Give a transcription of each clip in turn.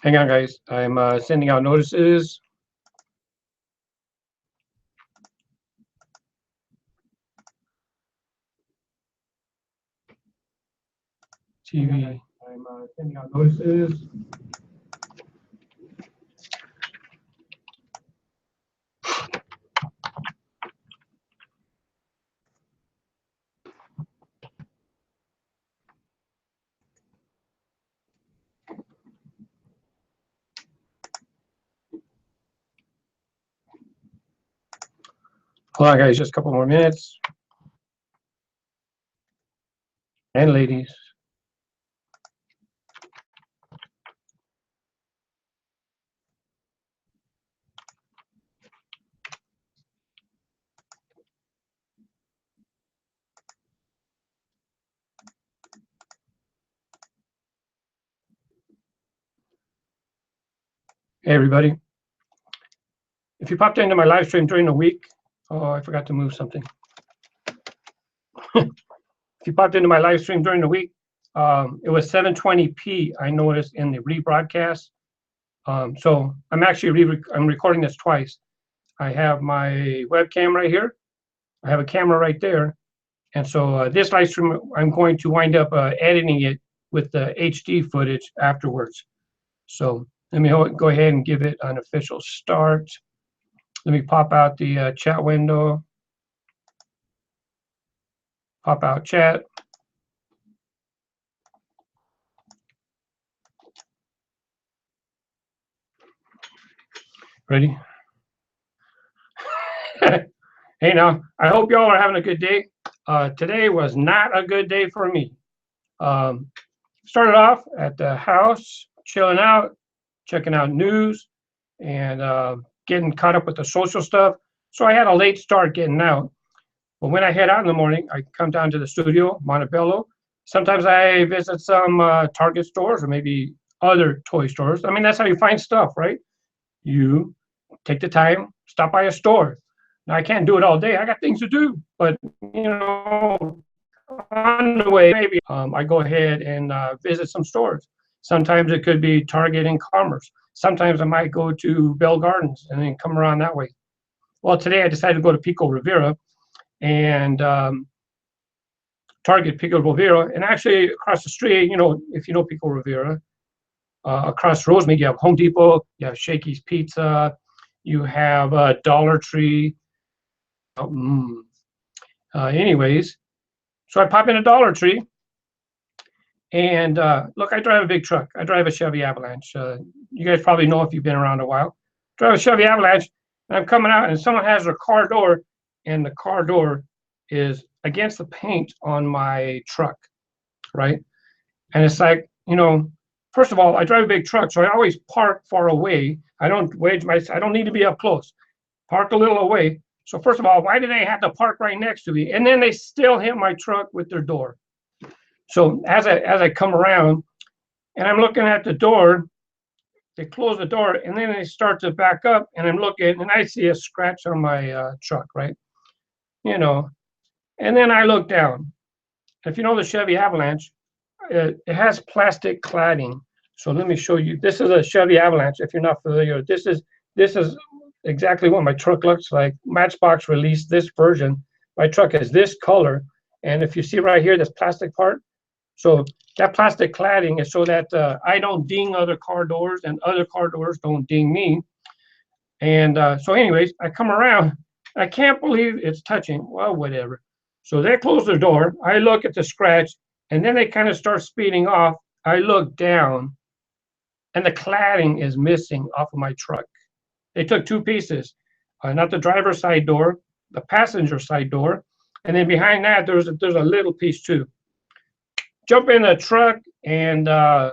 Hang on, guys. I'm sending out notices. TV. I'm sending out notices. Hold on, guys. Just a couple more minutes. And ladies. Hey, everybody. If you popped into my live stream during the week, oh, I forgot to move something. If you popped into my live stream during the week, it was 720p, I noticed in the rebroadcast. So I'm actually I'm recording this twice. I have my webcam right here. I have a camera right there. And so this live stream, I'm going to wind up editing it with the HD footage afterwards. So let me go ahead and give it an official start. Let me pop out the chat window. Pop out chat. Ready? Hey, now, I hope y'all are having a good day. Today was not a good day for me. Started off at the house, chilling out, checking out news, and getting caught up with the social stuff. So I had a late start getting out. But when I head out in the morning, I come down to the studio, Montebello. Sometimes I visit some Target stores or maybe other toy stores. I mean, that's how you find stuff, right? You take the time, stop by a store. Now, I can't do it all day. I got things to do. But, on the way, maybe I go ahead and visit some stores. Sometimes it could be Target and Commerce. Sometimes I might go to Bell Gardens and then come around that way. Well, today I decided to go to Pico Rivera and Target Pico Rivera. And actually across the street, if you know Pico Rivera, across Rosemead, you have Home Depot, you have Shakey's Pizza, you have Dollar Tree. Anyways, so I pop in a Dollar Tree, and look, I drive a big truck. I drive a Chevy Avalanche. You guys probably know if you've been around a while. Drive a Chevy Avalanche, and I'm coming out, and someone has their car door, and the car door is against the paint on my truck, right? And it's like, first of all, I drive a big truck, so I always park far away. I don't need to be up close. Park a little away. So first of all, why do they have to park right next to me? And then they still hit my truck with their door. So as I come around and I'm looking at the door, they close the door and then they start to back up, and I'm looking and I see a scratch on my truck, right? And then I look down. If you know the Chevy Avalanche, it has plastic cladding. So let me show you. This is a Chevy Avalanche. If you're not familiar, this is exactly what my truck looks like. Matchbox released this version. My truck is this color, and if you see right here, this plastic part, so that plastic cladding is so that I don't ding other car doors and other car doors don't ding me. And so anyways, I come around. I can't believe it's touching. Well, whatever. So they close the door. I look at the scratch, and then they kind of start speeding off. I look down, and the cladding is missing off of my truck. They took two pieces, not the driver's side door, the passenger side door, and then behind that there's a little piece too. Jump in the truck, and I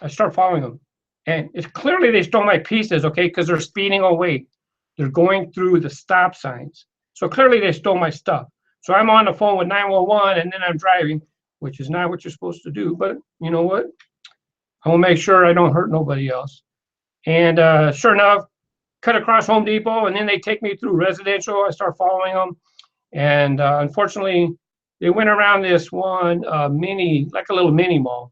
start following them. And it's clearly they stole my pieces, okay, because they're speeding away. They're going through the stop signs. So clearly they stole my stuff. So I'm on the phone with 911, and then I'm driving, which is not what you're supposed to do. But you know what? I will make sure I don't hurt nobody else. And sure enough, cut across Home Depot, and then they take me through residential. I start following them. And unfortunately, they went around this one like a little mini mall.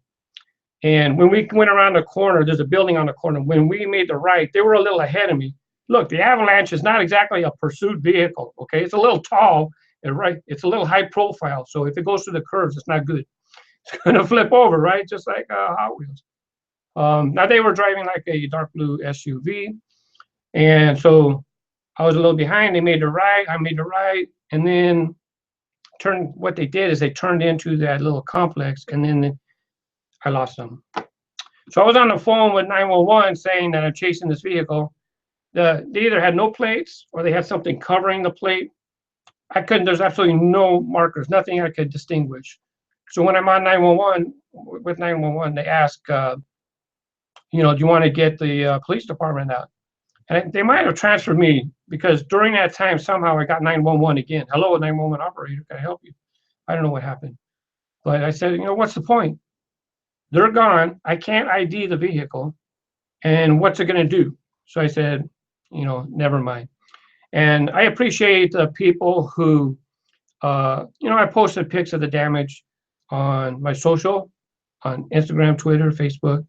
And when we went around the corner, there's a building on the corner. When we made the right, they were a little ahead of me. Look, the Avalanche is not exactly a pursuit vehicle. Okay, it's a little tall and right. It's a little high profile. So if it goes through the curves, it's not good. It's going to flip over, right? Just like Hot Wheels. Now they were driving like a dark blue SUV, and so I was a little behind. They made the right. I made the right, and then turned. What they did is they turned into that little complex, and then I lost them. So I was on the phone with 911 saying that I'm chasing this vehicle. They either had no plates or they had something covering the plate. I couldn't. There's absolutely no markers, nothing I could distinguish. So when I'm on 911 with 911, they ask, you know, do you want to get the police department out? And they might have transferred me because during that time, somehow I got 911 again. Hello, 911 operator, can I help you? I don't know what happened. But I said, you know, what's the point? They're gone. I can't ID the vehicle. And what's it going to do? So I said, you know, never mind. And I appreciate the people who, you know, I posted pics of the damage on my social, on Instagram, Twitter, Facebook.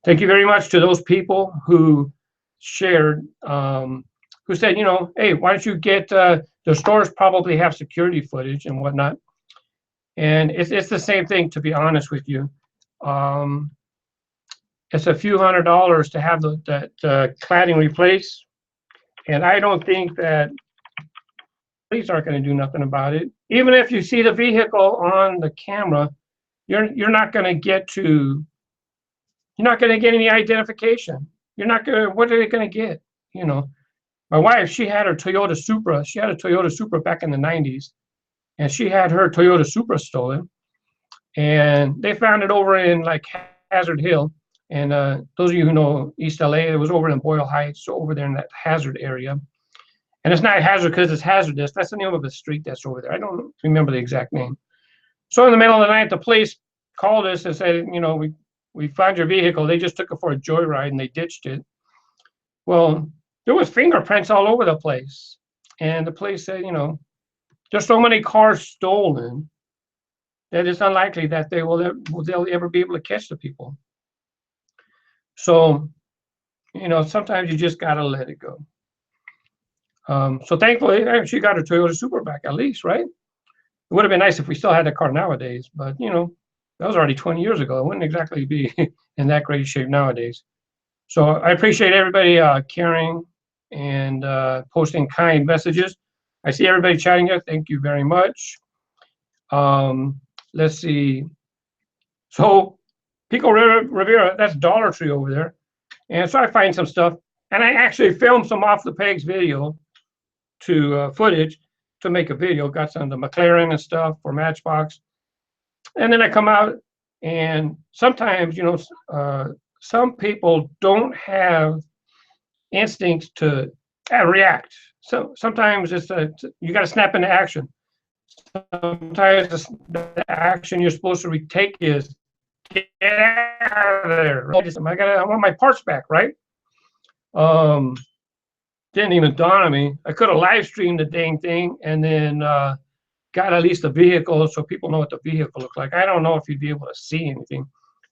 Thank you very much to those people who shared, who said, you know, hey, why don't you get, the stores probably have security footage and whatnot. And it's the same thing, to be honest with you. It's a few $100s to have that cladding replaced. And I don't think that police aren't going to do nothing about it. Even if you see the vehicle on the camera, you're not going to get any identification. You're not going to, what are they going to get? You know, my wife, she had her Toyota Supra. She had a Toyota Supra back in the 90s, and she had her Toyota Supra stolen. And they found it over in like Hazard Hill. And those of you who know East LA, it was over in Boyle Heights, so over there in that Hazard area. And it's not Hazard because it's hazardous. That's the name of a street that's over there. I don't remember the exact name. So in the middle of the night, the police called us and said, you know, we found your vehicle. They just took it for a joyride and they ditched it. Well, there was fingerprints all over the place. And the police said, you know, there's so many cars stolen that it's unlikely that they'll ever be able to catch the people. So, you know, sometimes you just gotta let it go. So thankfully, she got her Toyota Supra back at least, right? It would have been nice if we still had that car nowadays, but you know, that was already 20 years ago. It wouldn't exactly be in that great shape nowadays. So I appreciate everybody caring and posting kind messages. I see everybody chatting here. Thank you very much. Let's see. So Pico Rivera, that's Dollar Tree over there. And so I find some stuff. And I actually filmed some off the pegs video to footage to make a video. Got some of the McLaren and stuff for Matchbox. And then I come out, and sometimes, you know, some people don't have instincts to react. So sometimes it's you got to snap into action. Sometimes the action you're supposed to take is get out of there. I want my parts back, right? Didn't even dawn on me. I could have live streamed the dang thing and then got at least a vehicle so people know what the vehicle looks like. I don't know if you'd be able to see anything.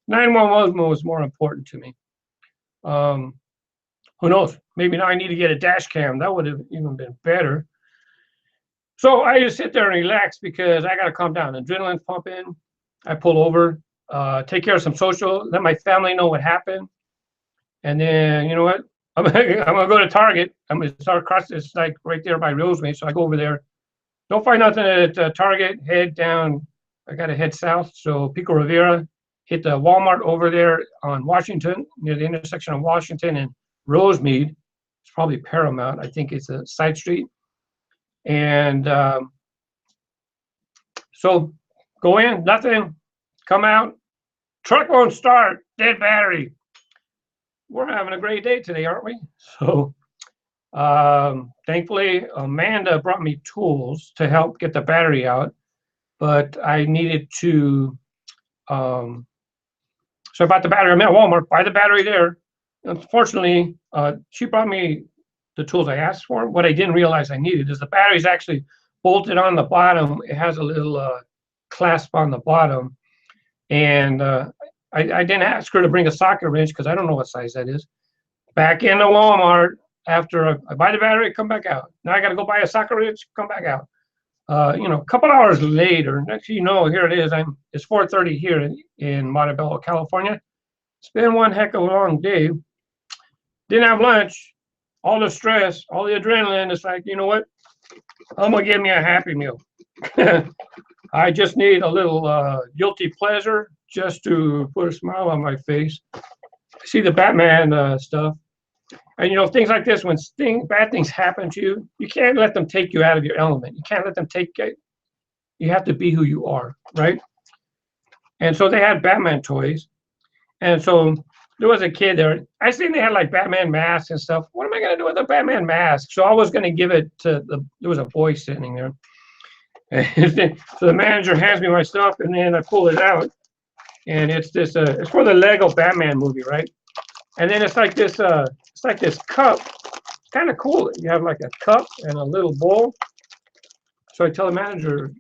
911 was more important to me. Who knows? Maybe now I need to get a dash cam. That would have even been better. So I just sit there and relax because I got to calm down. Adrenaline's pumping. I pull over, take care of some social, let my family know what happened. And then, you know what? I'm gonna go to Target. I'm gonna start across. It's like right there by Rosemead. So I go over there. Don't find nothing at Target. Head down. I gotta head south. So Pico Rivera, hit the Walmart over there on Washington, near the intersection of Washington and Rosemead. It's probably Paramount. I think it's a side street. And so go in, nothing. Come out. Truck won't start. Dead battery. We're having a great day today, aren't we? So thankfully, Amanda brought me tools to help get the battery out, but I needed to, so I bought the battery. I'm at Walmart, buy the battery there. Unfortunately, she brought me the tools I asked for. What I didn't realize I needed is the battery's actually bolted on the bottom. It has a little clasp on the bottom. And I didn't ask her to bring a socket wrench because I don't know what size that is. Back in the Walmart after I buy the battery, come back out. Now I got to go buy a socket wrench, come back out. You know, a couple hours later, next thing you know, here it is. It's 4:30 here in Montebello, California. It's been one heck of a long day. Didn't have lunch. All the stress, all the adrenaline. It's like, you know what? I'm gonna give me a Happy Meal. I just need a little guilty pleasure just to put a smile on my face. See the Batman stuff, and you know things like this. When bad things happen to you, you can't let them take you out of your element. You can't let them take it. You have to be who you are, right? And so they had Batman toys, and so there was a kid there. I seen they had like Batman masks and stuff. What am I gonna do with a Batman mask? So I was gonna give it to there was a boy sitting there. So the manager hands me my stuff, and then I pull it out, and it's this. It's for the Lego Batman movie, right? And then it's like this cup. It's kind of cool. You have like a cup and a little bowl. So I tell the manager,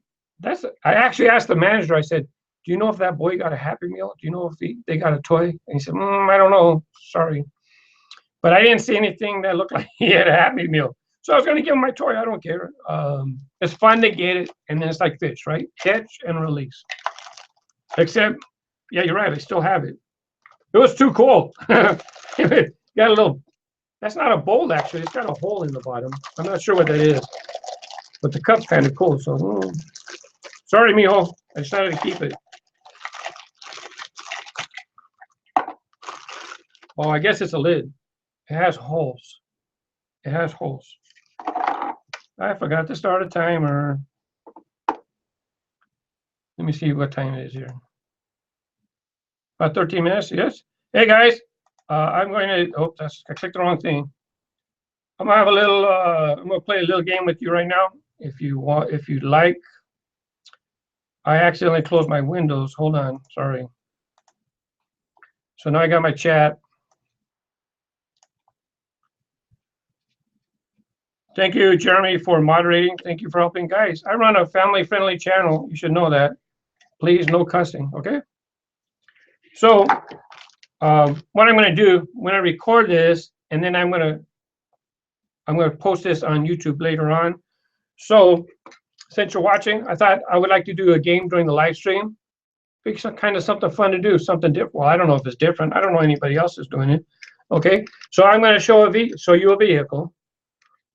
I actually asked the manager. I said, "Do you know if that boy got a Happy Meal? Do you know if they got a toy?" And he said, "I don't know. Sorry." But I didn't see anything that looked like he had a Happy Meal. So I was going to give him my toy. I don't care. It's fun to get it. And then it's like fish, right? Catch and release. Except, yeah, you're right. I still have it. It was too cold. Got a little, that's not a bowl, actually. It's got a hole in the bottom. I'm not sure what that is. But the cup's kind of cool. So, sorry, mijo. I decided to keep it. Oh, I guess it's a lid. It has holes. It has holes. I forgot to start a timer. Let me see what time it is here. About 13 minutes, yes. Hey guys, I'm going to, I clicked the wrong thing. I'm gonna have a little, I'm gonna play a little game with you right now. If you want, if you'd like. I accidentally closed my windows. Hold on, sorry. So now I got my chat. Thank you, Jeremy, for moderating. Thank you for helping. Guys, I run a family-friendly channel. You should know that. Please, no cussing, okay? So what I'm going to do, I'm going to record this, and then I'm going to post this on YouTube later on. So since you're watching, I thought I would like to do a game during the live stream. Pick some kind of something fun to do, something different. Well, I don't know if it's different. I don't know anybody else is doing it. Okay, so I'm going to show you a vehicle.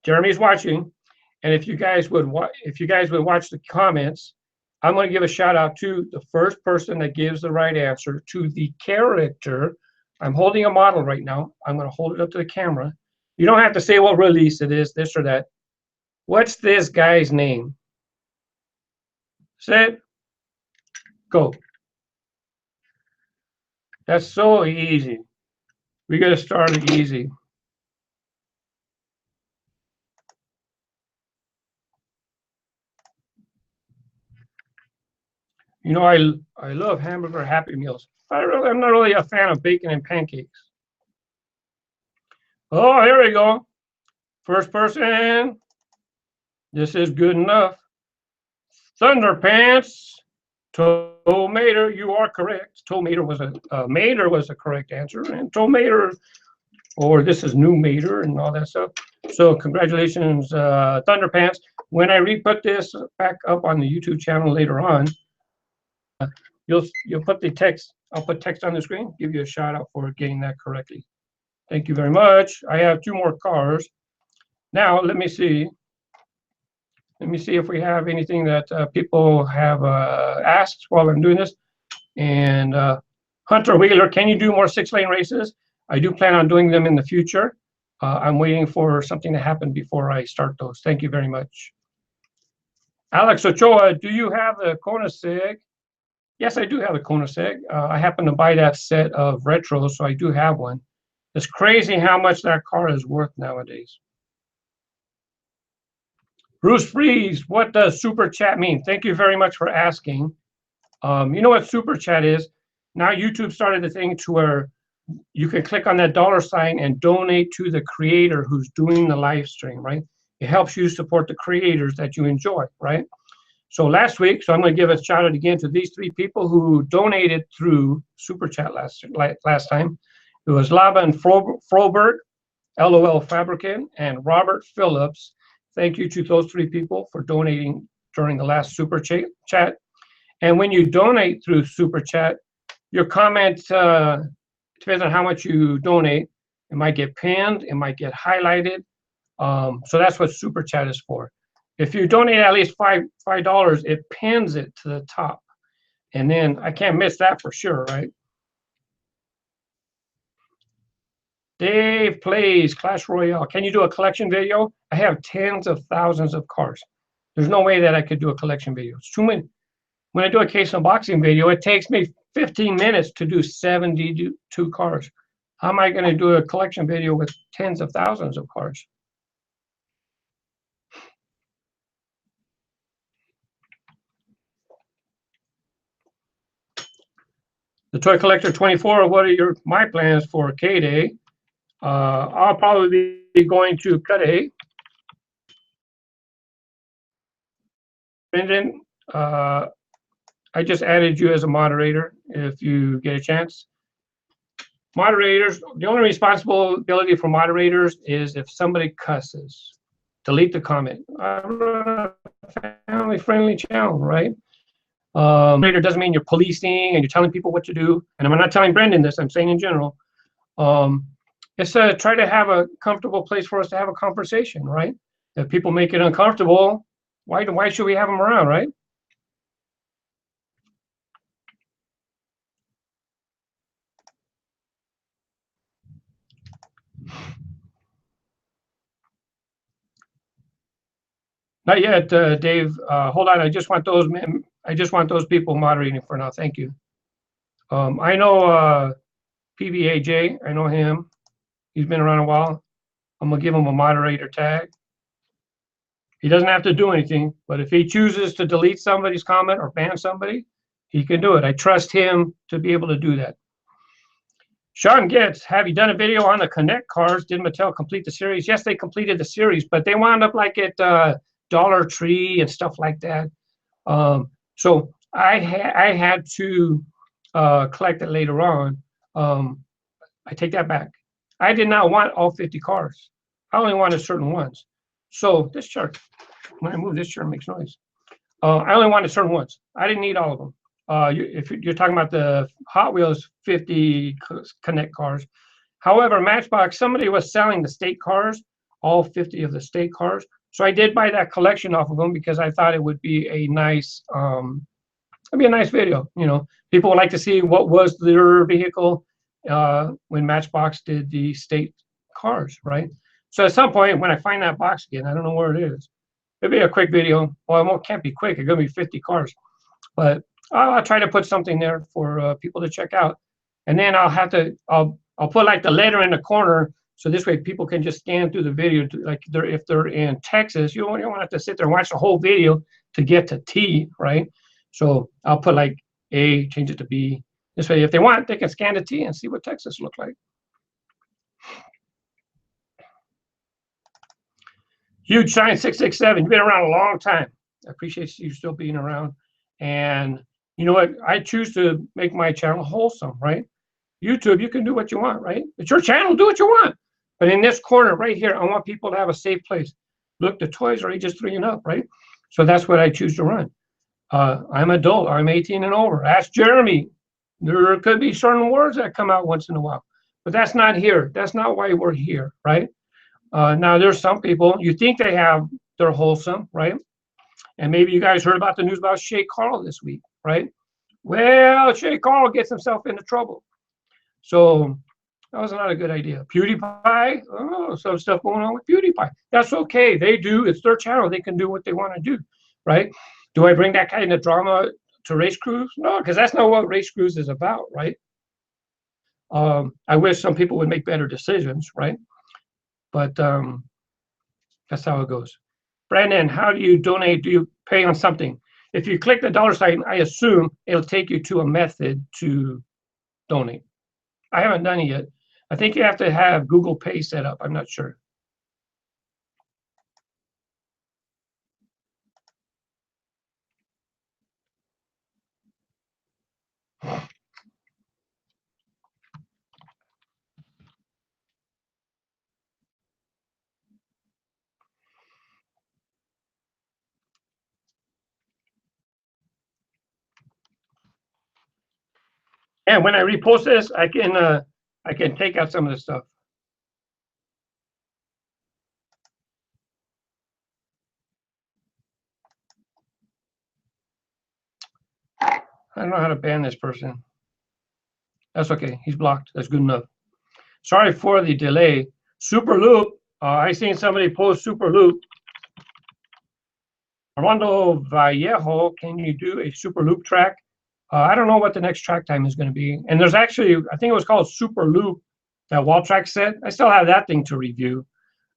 Jeremy's watching, and if you guys would watch the comments, I'm going to give a shout out to the first person that gives the right answer to the character. I'm holding a model right now. I'm going to hold it up to the camera. You don't have to say what release it is, this or that. What's this guy's name? Set, go. That's so easy. We got to start it easy. You know, I love hamburger Happy Meals. I'm not really a fan of bacon and pancakes. Oh, here we go. First person. This is good enough. Thunderpants. Tomato, you are correct. Tomato was Mater was the correct answer, and Tomater, or this is new Mater and all that stuff. So congratulations, Thunderpants. When I re-put this back up on the YouTube channel later on, you'll put the text. I'll put text on the screen. Give you a shout out for getting that correctly. Thank you very much. I have 2 more cars. Now let me see. Let me see if we have anything that people have asked while I'm doing this. And Hunter Wheeler, can you do more 6-lane races? I do plan on doing them in the future. I'm waiting for something to happen before I start those. Thank you very much. Alex Ochoa, do you have the Koenigsegg? Yes, I do have a Koenigsegg. I happen to buy that set of retros, so I do have one. It's crazy how much that car is worth nowadays. Bruce Freeze, what does Super Chat mean? Thank you very much for asking. You know what Super Chat is? Now YouTube started a thing to where you can click on that $sign and donate to the creator who's doing the live stream, right? It helps you support the creators that you enjoy, right? So last week, so I'm going to give a shout out again to these three people who donated through Super Chat last time. It was Laban Froberg, LOL Fabricant, and Robert Phillips. Thank you to those three people for donating during the last Super Chat. And when you donate through Super Chat, your comment, depends on how much you donate, it might get pinned, it might get highlighted. So that's what Super Chat is for. If you donate at least $5, it pins it to the top. And then I can't miss that for sure, right? Dave plays Clash Royale. Can you do a collection video? I have tens of thousands of cars. There's no way that I could do a collection video. It's too many. When I do a case unboxing video, it takes me 15 minutes to do 72 cars. How am I going to do a collection video with tens of thousands of cars? The Toy Collector 24, what are my plans for K-Day? I'll probably be going to K-Day. Brendan, I just added you as a moderator if you get a chance. Moderators, the only responsibility for moderators is if somebody cusses, delete the comment. I run a family-friendly channel, right? Moderator doesn't mean you're policing and you're telling people what to do. And I'm not telling Brendan this, I'm saying in general. It's try to have a comfortable place for us to have a conversation, right? If people make it uncomfortable, why should we have them around, right? Not yet, Dave. Hold on. I just want those people moderating for now. Thank you. I know PBAJ. I know him. He's been around a while. I'm gonna give him a moderator tag. He doesn't have to do anything, but if he chooses to delete somebody's comment or ban somebody, he can do it. I trust him to be able to do that. Sean Getz, have you done a video on the Connect cars? Did Mattel complete the series? Yes, they completed the series, but they wound up like at Dollar Tree and stuff like that. So I had to collect it later on. I take that back. I did not want all 50 cars. I only wanted certain ones. So this chart, when I move this chart, it makes noise. I only wanted certain ones. I didn't need all of them. If you're talking about the Hot Wheels 50 Connect cars. However, Matchbox, somebody was selling the state cars, all 50 of the state cars. So I did buy that collection off of them because I thought it would be a nice, video. You know, people would like to see what was their vehicle when Matchbox did the state cars, right? So at some point, when I find that box again, I don't know where it is. It'll be a quick video. Well, it can't be quick. It's gonna be 50 cars, but I'll try to put something there for people to check out. And then I'll put like the letter in the corner. So this way people can just scan through the video. If they're in Texas, you don't want to have to sit there and watch the whole video to get to T, right? So I'll put like A, change it to B. This way, if they want, they can scan to T and see what Texas looks like. Huge Shine 667, you've been around a long time. I appreciate you still being around. And you know what? I choose to make my channel wholesome, right? YouTube, you can do what you want, right? It's your channel, do what you want. But in this corner right here, I want people to have a safe place. Look, the toys are ages 3 and up, right? So that's what I choose to run. I'm adult, I'm 18 and over. Ask Jeremy. There could be certain words that come out once in a while, but that's not here. That's not why we're here, right? Now there's some people, you think they're wholesome, right? And maybe you guys heard about the news about Shay Carl this week, right? Well, Shay Carl gets himself into trouble. So that was not a good idea. PewDiePie, some stuff going on with PewDiePie. That's okay. They do. It's their channel. They can do what they want to do, right? Do I bring that kind of drama to RaceGrooves? No, because that's not what RaceGrooves is about, right? I wish some people would make better decisions, right? But that's how it goes. Brandon, how do you donate? Do you pay on something? If you click the dollar sign, I assume it'll take you to a method to donate. I haven't done it yet. I think you have to have Google Pay set up. I'm not sure. And when I repost this, I can take out some of this stuff. I don't know how to ban this person. That's okay. He's blocked. That's good enough. Sorry for the delay. Super Loop. I seen somebody post Super Loop. Armando Vallejo, can you do a Super Loop track? I don't know what the next track time is going to be. And there's actually, I think it was called Super Loop, that wall track set. I still have that thing to review.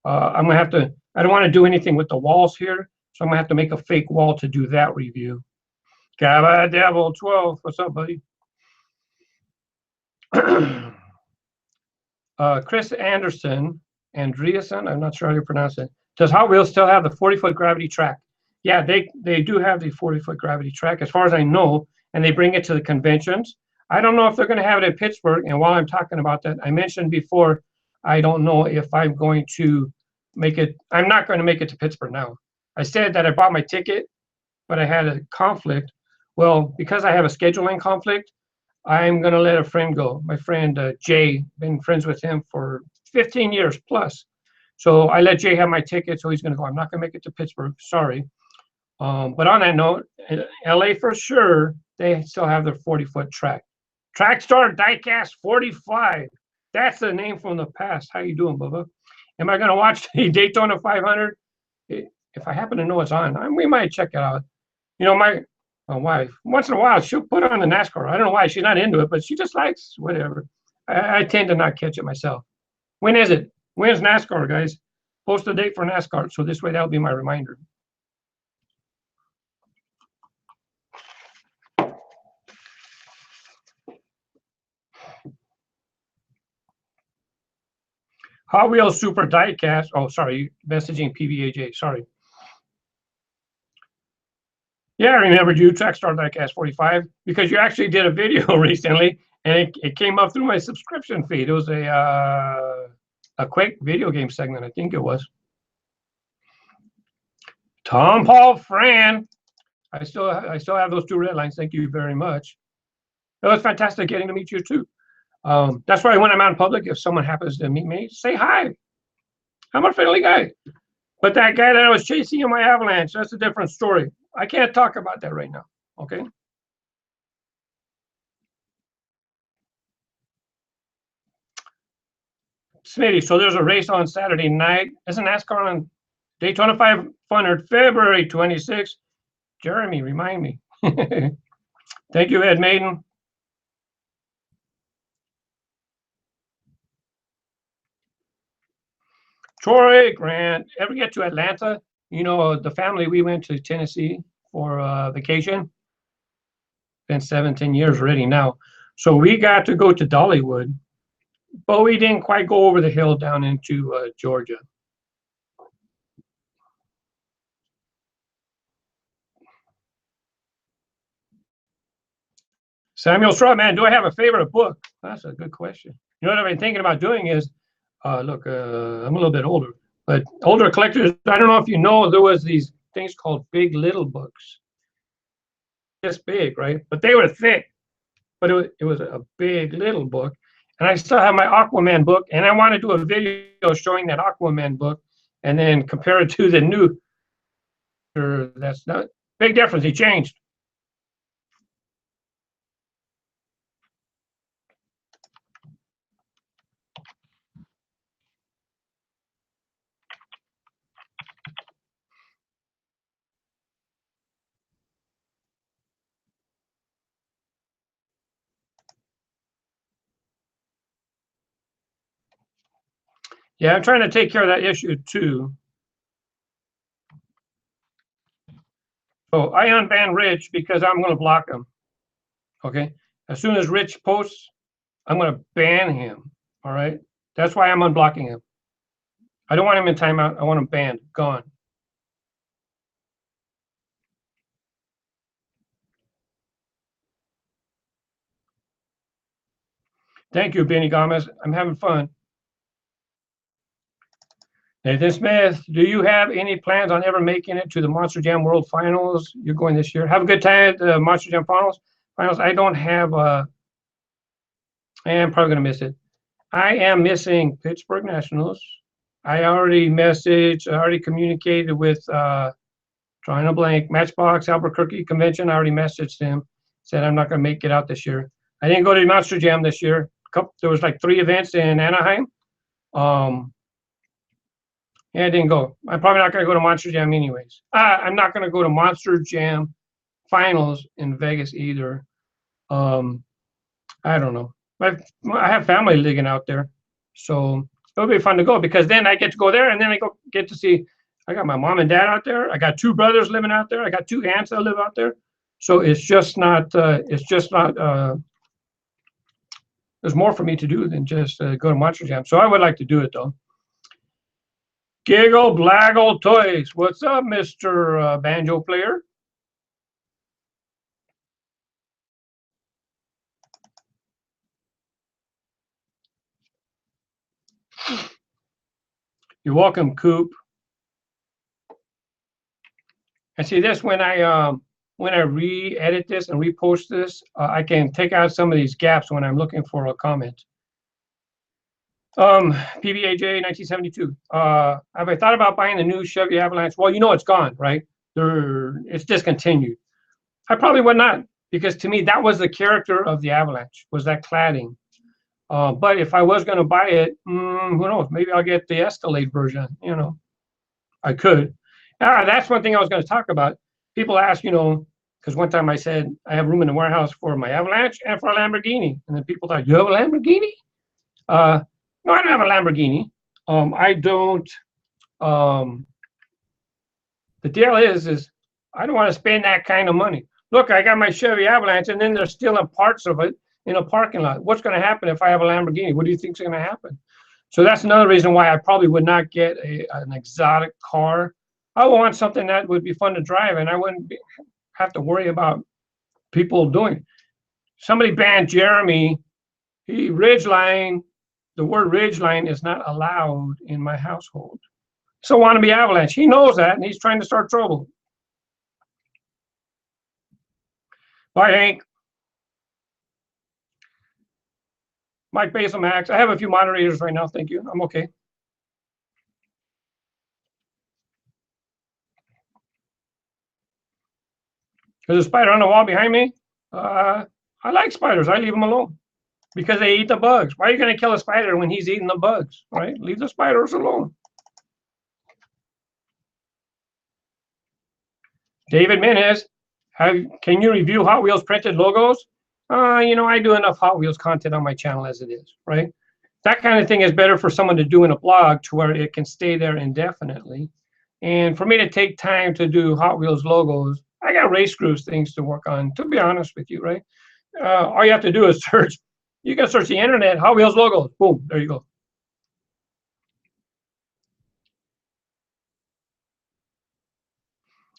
I'm going to have to, I don't want to do anything with the walls here. So I'm going to have to make a fake wall to do that review. Gabba Devil 12, what's up, buddy? Chris Andreasen, I'm not sure how you pronounce it. Does Hot Wheels still have the 40-foot gravity track? Yeah, they do have the 40-foot gravity track, as far as I know, and they bring it to the conventions. I don't know if they're going to have it in Pittsburgh. And while I'm talking about that, I mentioned before, I don't know if I'm going to make it. I'm not going to make it to Pittsburgh now. I said that I bought my ticket, but I had a conflict. Well, because I have a scheduling conflict, I'm going to let a friend go. My friend Jay, been friends with him for 15 years plus. So I let Jay have my ticket, so he's going to go. I'm not going to make it to Pittsburgh. Sorry. But on that note, LA for sure, they still have their 40-foot track. Trackstar Diecast 45. That's the name from the past. How you doing, Bubba? Am I going to watch the Daytona 500? If I happen to know it's on, we might check it out. You know, my wife, once in a while, she'll put on the NASCAR. I don't know why. She's not into it, but she just likes whatever. I tend to not catch it myself. When is it? When's NASCAR, guys? Post a date for NASCAR, so this way that'll be my reminder. Hot Wheels Super Diecast. Oh, sorry, messaging PVAJ. Sorry. Yeah, I remembered you, Trackstar Diecast 45, because you actually did a video recently, and it came up through my subscription feed. It was a quick video game segment, I think it was. Tom Paul Fran. I still have those 2 red lines. Thank you very much. It was fantastic getting to meet you too. That's why when I'm out in public, if someone happens to meet me, say hi. I'm a friendly guy. But that guy that I was chasing in my Avalanche, that's a different story. I can't talk about that right now, okay? Smitty, so there's a race on Saturday night. Isn't NASCAR on Daytona 500, February 26th? Jeremy, remind me. Thank you, Ed Maiden. Troy Grant, ever get to Atlanta? You know, the family, we went to Tennessee for vacation. Been 17 years already now. So we got to go to Dollywood, but we didn't quite go over the hill down into Georgia. Samuel Strawman, do I have a favorite book? That's a good question. You know what I've been thinking about doing is, look, I'm a little bit older, but older collectors, I don't know if you know, there was these things called big little books. This big, right? But they were thick, but it was a big little book. And I still have my Aquaman book, and I want to do a video showing that Aquaman book and then compare it to the new. That's not big difference. He changed. Yeah, I'm trying to take care of that issue too. So I unbanned Rich because I'm going to block him. Okay. As soon as Rich posts, I'm going to ban him. All right. That's why I'm unblocking him. I don't want him in timeout. I want him banned, gone. Thank you, Benny Gomez. I'm having fun. Nathan Smith, do you have any plans on ever making it to the Monster Jam World Finals? You're going this year. Have a good time at the Monster Jam Finals. I don't have I'm probably gonna miss it. I am missing Pittsburgh Nationals. I already communicated with drawing a blank, Matchbox Albuquerque convention. I already messaged him, said I'm not gonna make it out this year. I didn't go to Monster Jam this year. There was like 3 events in Anaheim. Yeah, I didn't go. I'm probably not gonna go to Monster Jam anyways. I'm not gonna go to Monster Jam finals in Vegas either. Um, I don't know. I have family living out there, so it'll be fun to go because then I get to go there and then I get to see. I got my mom and dad out there. I got 2 brothers living out there. I got 2 aunts that live out there. So it's just not. There's more for me to do than just go to Monster Jam. So I would like to do it though. Giggle Blaggle Toys. What's up, Mr. Banjo player? You're welcome, Coop. And see this when I re-edit this and repost this, I can take out some of these gaps when I'm looking for a comment. PBAJ 1972. Have I thought about buying the new Chevy Avalanche? Well, you know it's gone, right? It's discontinued. I probably would not, because to me that was the character of the Avalanche, was that cladding. But if I was going to buy it, who knows? Maybe I'll get the Escalade version. You know, I could. That's one thing I was going to talk about. People ask, because one time I said I have room in the warehouse for my Avalanche and for a Lamborghini, and then people thought, you have a Lamborghini? No, I don't have a Lamborghini. I don't. The deal is I don't want to spend that kind of money. Look, I got my Chevy Avalanche, and then they're stealing parts of it in a parking lot. What's going to happen if I have a Lamborghini? What do you think is going to happen? So that's another reason why I probably would not get an exotic car. I would want something that would be fun to drive, and I wouldn't have to worry about people doing. Somebody banned Jeremy. Ridgeline. The word ridgeline is not allowed in my household. So wannabe Avalanche. He knows that, and he's trying to start trouble. Bye, Hank. Mike Basil Max. I have a few moderators right now. Thank you. I'm okay. There's a spider on the wall behind me. I like spiders. I leave them alone because they eat the bugs. Why are you going to kill a spider when he's eating the bugs, right? Leave the spiders alone. David Menez, can you review Hot Wheels printed logos? I do enough Hot Wheels content on my channel as it is, right? That kind of thing is better for someone to do in a blog to where it can stay there indefinitely. And for me to take time to do Hot Wheels logos, I got RaceGrooves things to work on, to be honest with you, right? All you have to do is search. You can search the internet, Hot Wheels logos. Boom, there you go.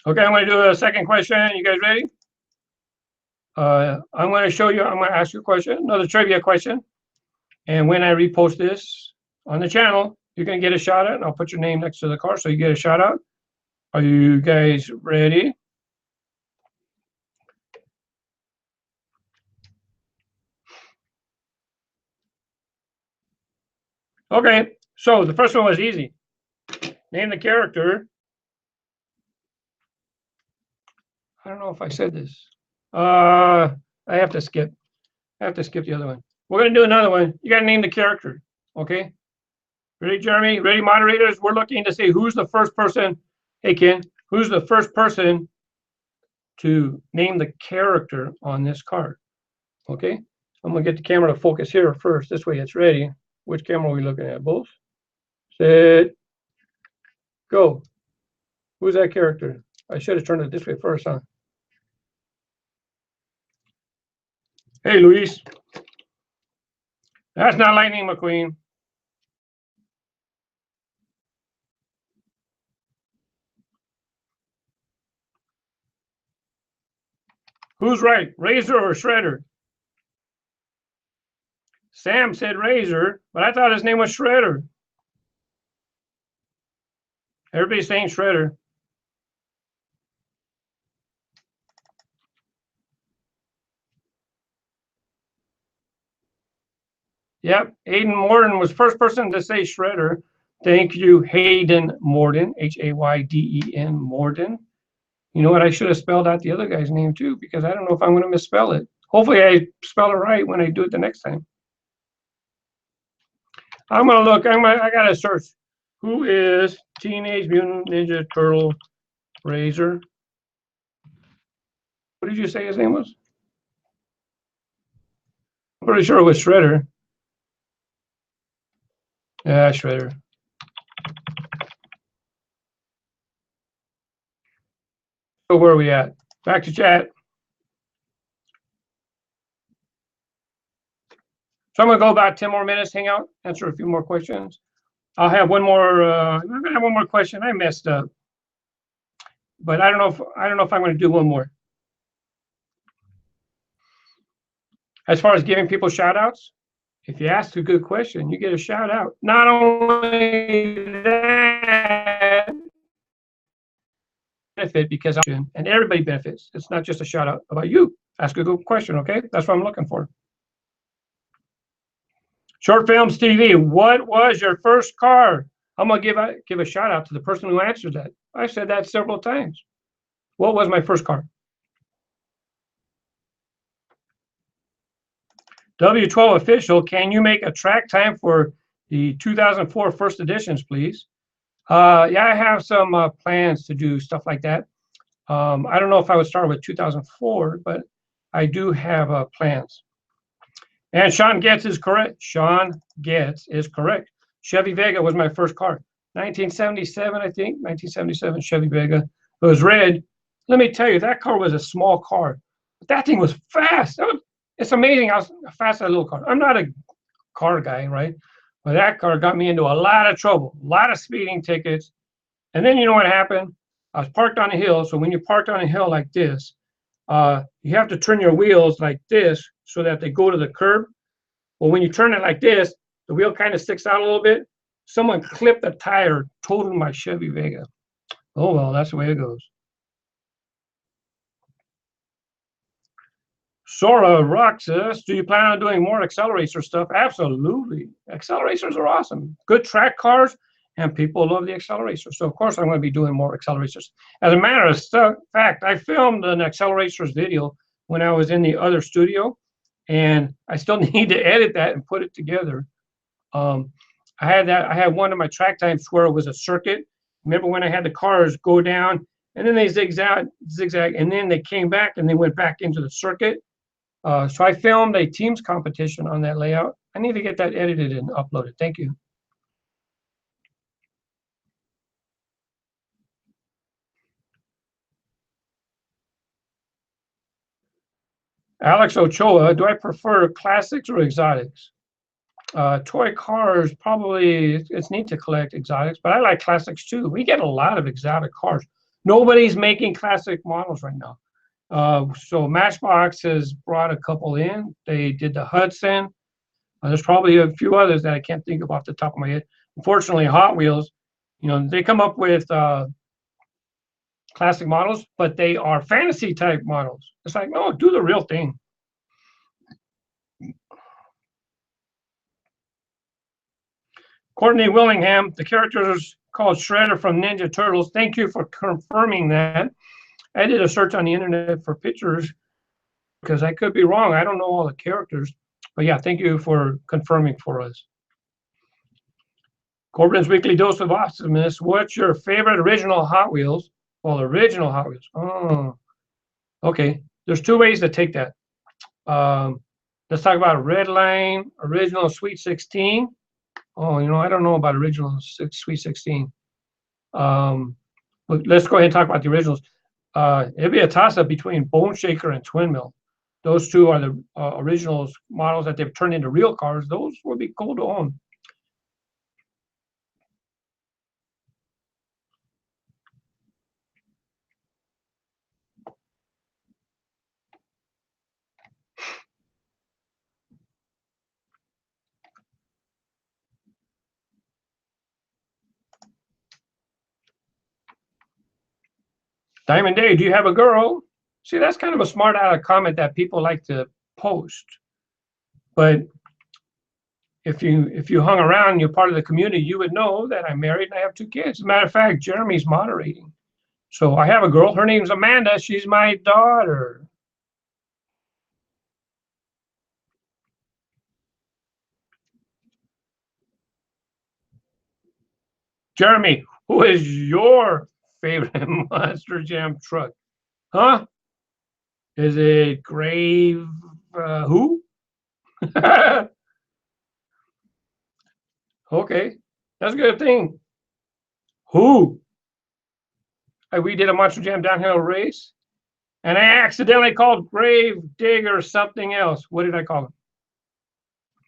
Okay, I'm going to do a second question. You guys ready? I'm going to ask you a question, another trivia question. And when I repost this on the channel, you're going to get a shout out, and I'll put your name next to the car so you get a shout out. Are you guys ready? Okay, so the first one was easy. Name the character. I don't know if I said this. I have to skip. The other one. We're going to do another one. You got to name the character. Okay. Ready, Jeremy? Ready, moderators? We're looking to see who's the first person. Hey, Ken. Who's the first person to name the character on this card? Okay. I'm going to get the camera to focus here first. This way it's ready. Which camera are we looking at? Both? Set. Go. Who's that character? I should have turned it this way first, huh? Hey, Luis. That's not Lightning McQueen. Who's right, Razor or Shredder? Sam said Razor, but I thought his name was Shredder. Everybody's saying Shredder. Yep, Hayden Morden was first person to say shredder. Thank you, Hayden Morden, Hayden Morden. You know what? I should have spelled out the other guy's name too, because I don't know if I'm going to misspell it. Hopefully, I spell it right when I do it the next time. I'm going to look. I got to search. Who is Teenage Mutant Ninja Turtle Razor? What did you say his name was? I'm pretty sure it was Shredder. Yeah, Shredder. So where are we at? Back to chat. So I'm going to go about 10 more minutes, hang out, answer a few more questions. I'll have one more. I'm going to have one more question. I messed up, but I don't know if I'm going to do one more. As far as giving people shout outs, if you ask a good question, you get a shout out. Not only that, benefit because and everybody benefits. It's not just a shout out about you. Ask a good question, okay? That's what I'm looking for. Short Films TV, what was your first car? I'm gonna give a shout out to the person who answered that. I said that several times. What was my first car? W12 official, can you make a track time for the 2004 first editions, please? Yeah, I have some plans to do stuff like that. I don't know if I would start with 2004, but I do have plans. And Sean Getz is correct. Sean Getz is correct. Chevy Vega was my first car. 1977, I think. 1977 Chevy Vega. It was red. Let me tell you, that car was a small car. But that thing was fast. It's amazing how fast that little car. I'm not a car guy, right? But that car got me into a lot of trouble, a lot of speeding tickets. And then you know what happened? I was parked on a hill. So when you're parked on a hill like this, you have to turn your wheels like this so that they go to the curb. Well, when you turn it like this, the wheel kind of sticks out a little bit. Someone clipped a tire, totaled my Chevy Vega. Oh, well, that's the way it goes. Sora Roxas, do you plan on doing more accelerator stuff? Absolutely. Accelerators are awesome. Good track cars, and people love the accelerators. So, of course, I'm going to be doing more accelerators. As a matter of fact, I filmed an accelerators video when I was in the other studio, and I still need to edit that and put it together. I had one of my track times where it was a circuit. Remember when I had the cars go down, and then they zigzag, and then they came back and they went back into the circuit. So I filmed a teams competition on that layout. I need to get that edited and uploaded. Thank you. Alex Ochoa, do I prefer classics or exotics? Toy cars, probably it's neat to collect exotics, but I like classics too. We get a lot of exotic cars. Nobody's making classic models right now. So Matchbox has brought a couple in. They did the Hudson. There's probably a few others that I can't think of off the top of my head. Unfortunately, Hot Wheels, they come up with classic models, but they are fantasy type models. It's like, no, do the real thing. Courtney Willingham, the character is called Shredder from Ninja Turtles. Thank you for confirming that. I did a search on the internet for pictures because I could be wrong. I don't know all the characters. But yeah, thank you for confirming for us. Corbin's Weekly Dose of Awesomeness. What's your favorite original Hot Wheels? Well, original Hot Wheels. Oh, okay. There's two ways to take that. Let's talk about Redline, original Sweet 16. Oh, I don't know about original Sweet 16. But let's go ahead and talk about the originals. It'd be a toss-up between Bone Shaker and Twin Mill. Those two are the originals models that they've turned into real cars. Those would be cool to own. Diamond Day, do you have a girl? See, that's kind of a smart aleck comment that people like to post. But if you hung around, you're part of the community, you would know that I'm married and I have 2 kids. As a matter of fact, Jeremy's moderating. So I have a girl. Her name's Amanda. She's my daughter. Jeremy, who is your favorite Monster Jam truck? Huh? Is it Grave? Who? Okay, that's a good thing. Who? We did a Monster Jam downhill race, and I accidentally called Grave Digger something else. What did I call him?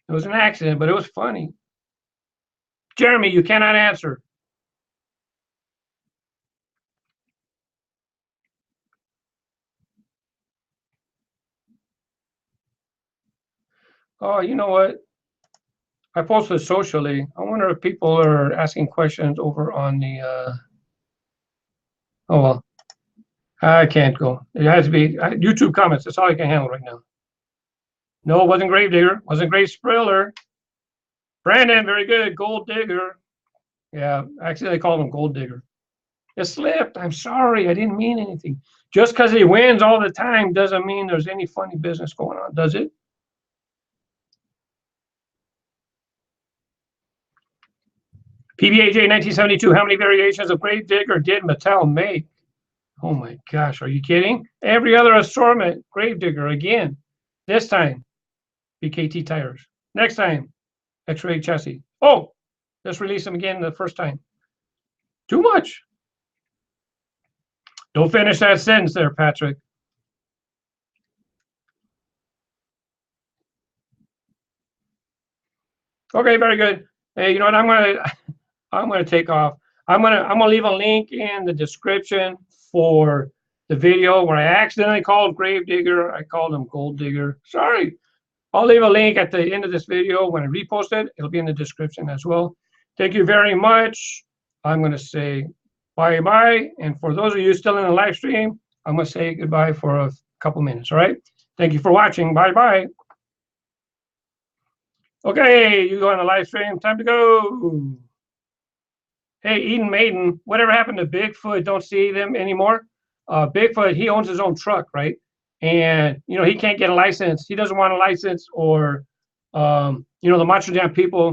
It was an accident, but it was funny. Jeremy, you cannot answer. Oh, you know what? I posted socially. I wonder if people are asking questions over on the. Oh well, I can't go. It has to be YouTube comments. That's all I can handle right now. No, it wasn't Gravedigger. Wasn't Grave Spriller. Brandon, very good. Gold Digger. Yeah, actually, they called him Gold Digger. It slipped. I'm sorry. I didn't mean anything. Just because he wins all the time doesn't mean there's any funny business going on, does it? PBAJ 1972. How many variations of Gravedigger did Mattel make? Oh my gosh, are you kidding? Every other assortment, Gravedigger again. This time, BKT tires. Next time, X-ray chassis. Oh, let's release them again the first time. Too much. Don't finish that sentence there, Patrick. Okay, very good. Hey, you know what? I'm gonna take off. I'm gonna leave a link in the description for the video where I accidentally called Gravedigger. I called him Gold Digger. Sorry. I'll leave a link at the end of this video. When I repost it, it'll be in the description as well. Thank you very much. I'm going to say bye-bye. And for those of you still in the live stream, I'm going to say goodbye for a couple minutes, all right? Thank you for watching. Bye-bye. Okay, you go on the live stream. Time to go. Hey, Eden Maiden, whatever happened to Bigfoot? Don't see them anymore. Bigfoot, he owns his own truck, right? And you know he can't get a license. He doesn't want a license, or you know the Monster Jam people.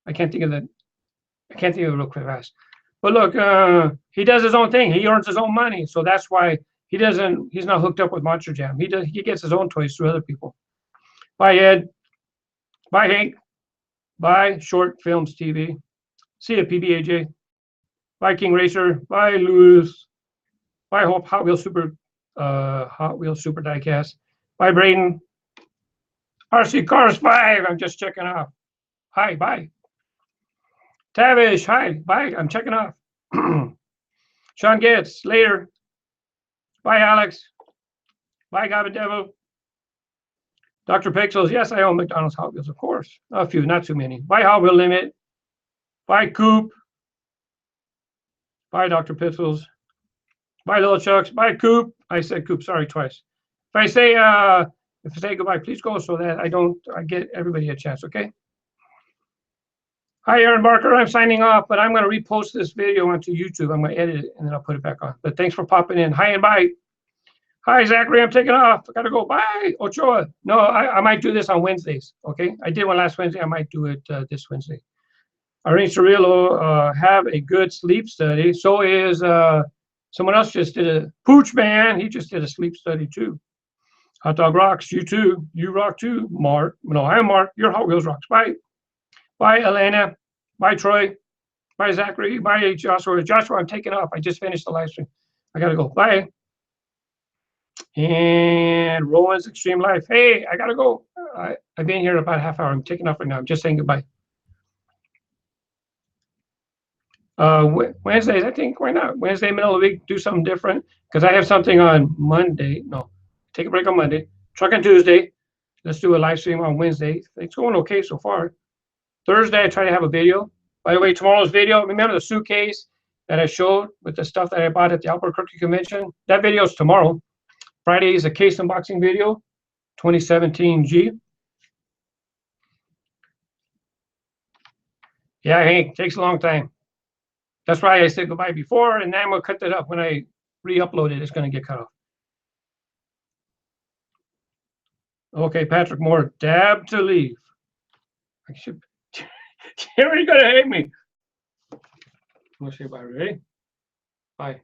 I can't think of it real quick fast. But look, he does his own thing. He earns his own money, so that's why he's not hooked up with Monster Jam. He gets his own toys through other people. Bye, Ed. Bye, Hank. Bye, Short Films TV. See you, PBAJ. Bye, King Racer. Bye, Lewis. Bye, Hot Wheels Super Diecast. Bye, Braden. RC Cars 5. I'm just checking off. Hi, bye. Tavish, hi, bye. I'm checking off. Sean Getz, later. Bye, Alex. Bye, Gabba Devil. Dr. Pixels, yes, I own McDonald's Hot Wheels, of course. A few, not too many. Bye, Hot Wheel Limit. Bye, Coop. Bye, Dr. Pixels. Bye, Little Chucks. Bye, Coop. I said Coop, sorry, twice. If I say goodbye, please go so that I get everybody a chance, okay? Hi, Aaron Barker. I'm signing off, but I'm going to repost this video onto YouTube. I'm going to edit it and then I'll put it back on. But thanks for popping in. Hi and bye. Hi, Zachary. I'm taking off. I got to go. Bye. Ochoa. No, I might do this on Wednesdays, okay? I did one last Wednesday. I might do it this Wednesday. Irene Cirillo, have a good sleep study. So is someone else just did a Pooch Man. He just did a sleep study too. Hot Dog Rocks. You too. You rock too, Mark. No, I'm Mark. Your Hot Wheels rocks. Bye. Bye, Elena. Bye, Troy. Bye, Zachary. Bye, Joshua. Joshua, I'm taking off. I just finished the live stream. I got to go. Bye. And Rowan's Extreme Life. Hey, I got to go. I've been here about a half hour. I'm taking off right now. I'm just saying goodbye. Wednesdays, I think, why not? Wednesday, middle of the week, do something different. Because I have something on Monday. No, take a break on Monday. Truck on Tuesday. Let's do a live stream on Wednesday. It's going okay so far. Thursday, I try to have a video. By the way, tomorrow's video, remember the suitcase that I showed with the stuff that I bought at the Albuquerque convention? That video is tomorrow. Friday is a case unboxing video, 2017 G. Yeah, hey, it takes a long time. That's why I said goodbye before, and then I'm gonna cut that up when I re-upload it. It's gonna get cut off. Okay, Patrick Moore, dab to leave. I should. Jerry's gonna hate me. I'm gonna say bye. Ready? Bye.